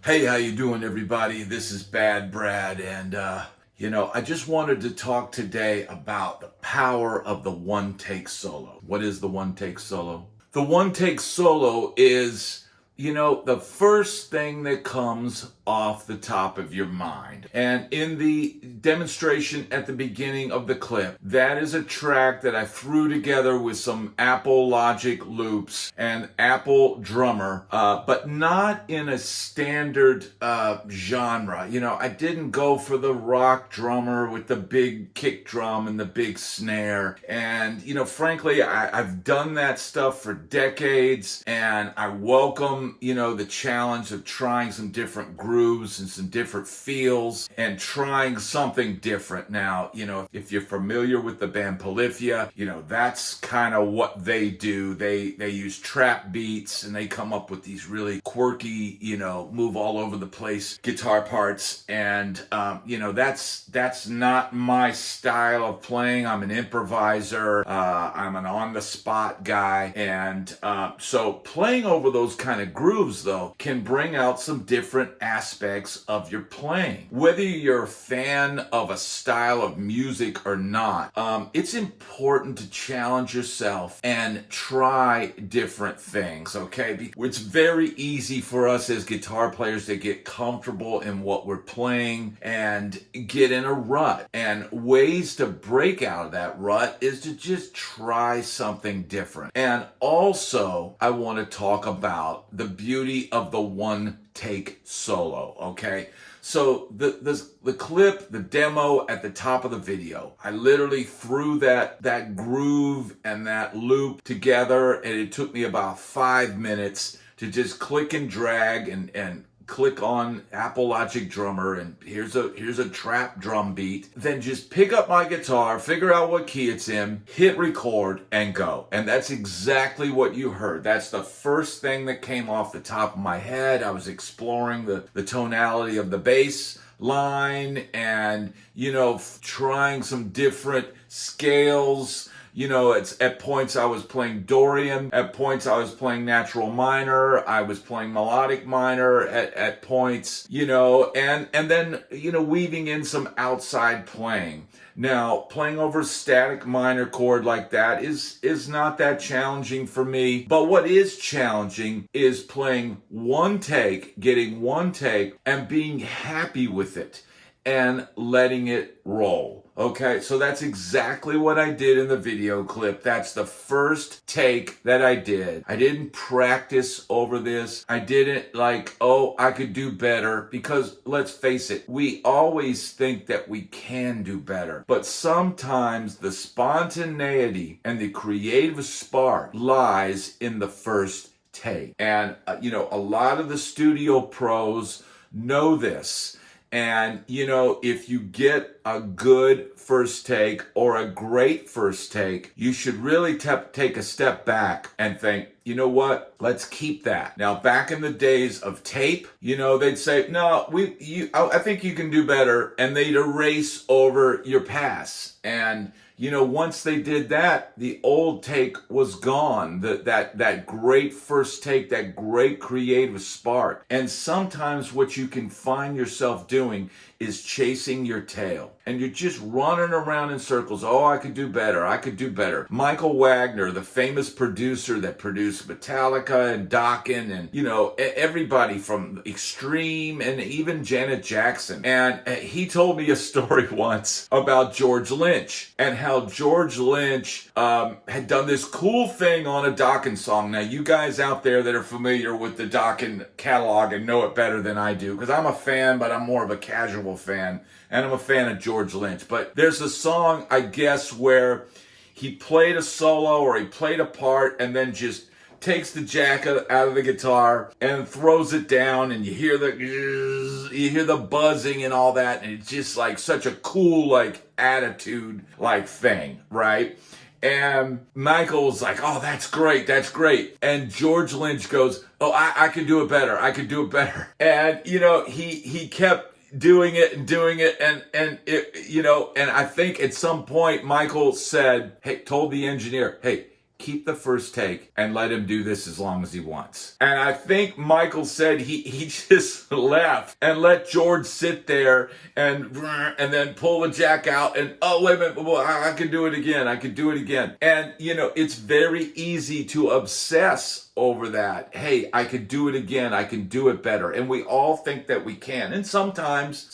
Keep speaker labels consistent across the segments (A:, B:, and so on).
A: Hey, how you doing, everybody? This is Bad Brad, and I just wanted to talk today about the power of the one-take solo. What is the one-take solo? The one-take solo is, the first thing that comes off the top of your mind. And in the demonstration at the beginning of the clip, that is a track that I threw together with some Apple Logic loops and Apple Drummer, but not in a standard genre. I didn't go for the rock drummer with the big kick drum and the big snare. And, frankly, I've done that stuff for decades, and I welcome, the challenge of trying some different grooves and some different feels and trying something different. Now, if you're familiar with the band Polyphia, that's kind of what they do. They use trap beats and they come up with these really quirky, move all over the place guitar parts. And, that's not my style of playing. I'm an improviser. I'm an on the spot guy. And, so playing over those kind of grooves, though, can bring out some different aspects of your playing. Whether you're a fan of a style of music or not, it's important to challenge yourself and try different things, okay? It's very easy for us as guitar players to get comfortable in what we're playing and get in a rut. And ways to break out of that rut is to just try something different. And also, I want to talk about the beauty of the one take solo, okay? So the clip, the demo at the top of the video, I literally threw that groove and that loop together, and it took me about 5 minutes to just click and drag and click on Apple Logic Drummer, and here's a trap drum beat. Then just pick up my guitar, figure out what key it's in, hit record, and go. And that's exactly what you heard. That's the first thing that came off the top of my head. I was exploring the tonality of the bass line and, trying some different scales. It's at points I was playing Dorian, at points I was playing natural minor, I was playing melodic minor at points, and then, weaving in some outside playing. Now, playing over a static minor chord like that is not that challenging for me, but what is challenging is playing one take, getting one take, and being happy with it and letting it roll. Okay, so that's exactly what I did in the video clip. That's the first take that I did. I didn't practice over this. I didn't I could do better, because let's face it, we always think that we can do better. But sometimes the spontaneity and the creative spark lies in the first take. And, a lot of the studio pros know this. And, if you get a good first take or a great first take, you should really take a step back and think, you know what? Let's keep that. Now, back in the days of tape, they'd say, no, I think you can do better. And they'd erase over your pass. And, once they did that, the old take was gone. That great first take, that great creative spark. And sometimes what you can find yourself doing is chasing your tail. And you're just running around in circles. Oh, I could do better. I could do better. Michael Wagener, the famous producer that produced Metallica and Dokken and, everybody from Extreme and even Janet Jackson. And he told me a story once about George Lynch and how George Lynch had done this cool thing on a Dokken song. Now, you guys out there that are familiar with the Dokken catalog and know it better than I do, because I'm a fan, but I'm more of a casual fan, and I'm a fan of George Lynch. But there's a song, I guess, where he played a solo or he played a part and then just takes the jack out of the guitar and throws it down, and you hear the buzzing and all that, and it's just like such a cool attitude thing, right? And Michael was like, oh, that's great. And George Lynch goes, oh, I could do it better. And, he kept doing it and it, and I think at some point Michael told the engineer, hey, keep the first take and let him do this as long as he wants. And I think Michael said he just left and let George sit there and then pull the jack out and, oh, wait a minute, well, I can do it again. I can do it again. And, it's very easy to obsess over that. Hey, I could do it again. I can do it better. And we all think that we can. And sometimes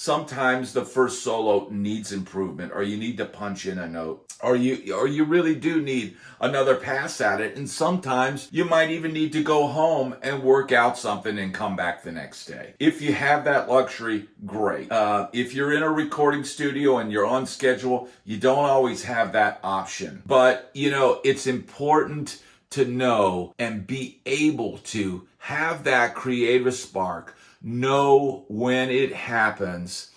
A: the first solo needs improvement, or you need to punch in a note, or you really do need another pass at it. And sometimes you might even need to go home and work out something and come back the next day. If you have that luxury, great. If you're in a recording studio and you're on schedule, you don't always have that option. But, it's important to know and be able to have that creative spark, know when it happens,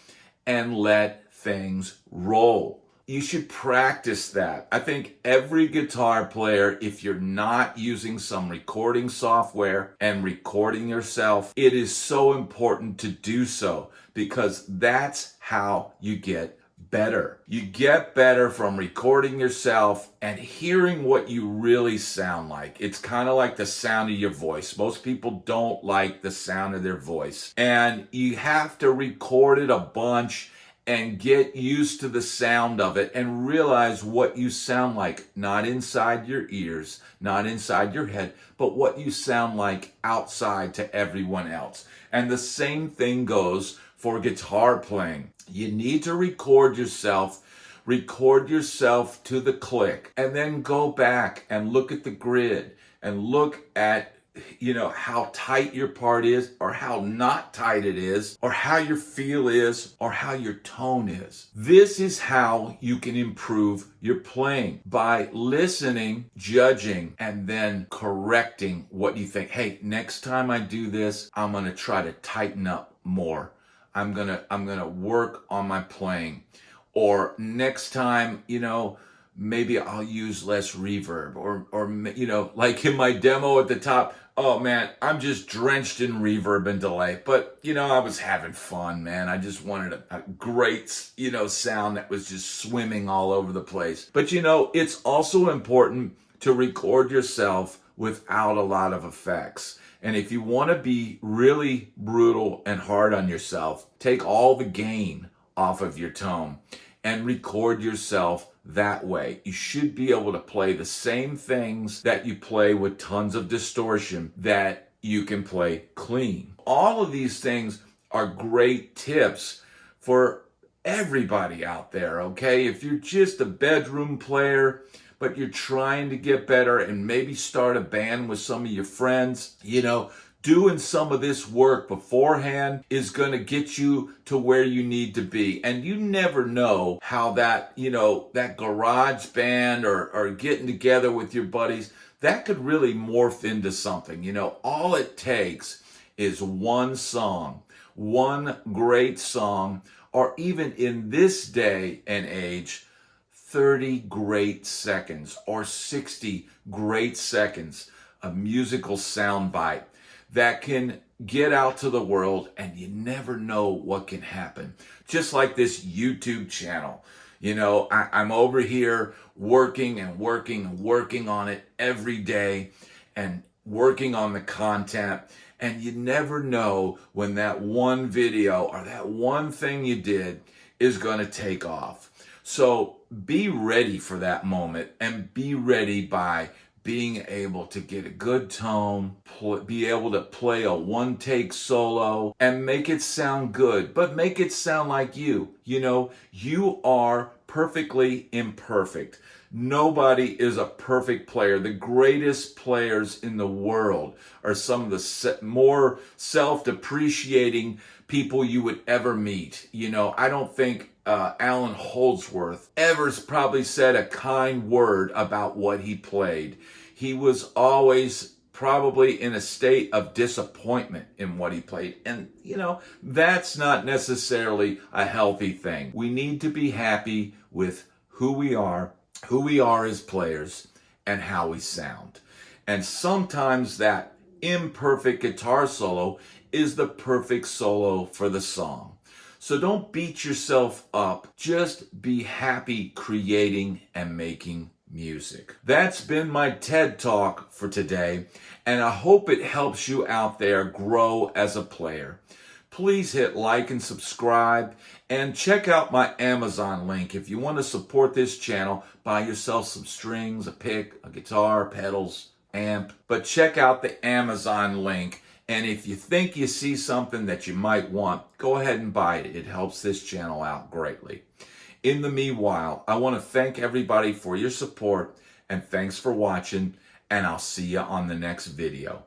A: and let things roll. You should practice that. I think every guitar player, if you're not using some recording software and recording yourself, it is so important to do so, because that's how you get better. You get better from recording yourself and hearing what you really sound like. It's kind of like the sound of your voice. Most people don't like the sound of their voice. And you have to record it a bunch and get used to the sound of it and realize what you sound like, not inside your ears, not inside your head, but what you sound like outside to everyone else. And the same thing goes for guitar playing. You need to record yourself to the click, and then go back and look at the grid and look at how tight your part is, or how not tight it is, or how your feel is, or how your tone is. This is how you can improve your playing, by listening, judging, and then correcting what you think. Hey, next time I do this, I'm going to try to tighten up more. I'm going to work on my playing. Or next time, maybe I'll use less reverb, or like in my demo at the top, oh man, I'm just drenched in reverb and delay. But, I was having fun, man. I just wanted a great, sound that was just swimming all over the place. But, it's also important to record yourself without a lot of effects. And if you want to be really brutal and hard on yourself, take all the gain off of your tone and record yourself that way. You should be able to play the same things that you play with tons of distortion that you can play clean. All of these things are great tips for everybody out there, okay? If you're just a bedroom player, but you're trying to get better and maybe start a band with some of your friends, doing some of this work beforehand is going to get you to where you need to be. And you never know how that garage band or getting together with your buddies, that could really morph into something. All it takes is one song, one great song, or even in this day and age, 30 great seconds or 60 great seconds, a musical soundbite that can get out to the world, and you never know what can happen. Just like this YouTube channel. I'm over here working on it every day, and working on the content, and you never know when that one video or that one thing you did is going to take off. So be ready for that moment, and be ready by being able to get a good tone, be able to play a one-take solo and make it sound good, but make it sound like you. You are perfectly imperfect. Nobody is a perfect player. The greatest players in the world are some of the more self-depreciating people you would ever meet. I don't think Alan Holdsworth ever probably said a kind word about what he played. He was always probably in a state of disappointment in what he played. And, that's not necessarily a healthy thing. We need to be happy with who we are as players, and how we sound. And sometimes that imperfect guitar solo is the perfect solo for the song. So don't beat yourself up. Just be happy creating and making music. That's been my TED Talk for today, and I hope it helps you out there grow as a player. Please hit like and subscribe, and check out my Amazon link if you want to support this channel. Buy yourself some strings, a pick, a guitar, pedals, amp. But check out the Amazon link, and if you think you see something that you might want, go ahead and buy it. It helps this channel out greatly. In the meanwhile, I want to thank everybody for your support, and thanks for watching, and I'll see you on the next video.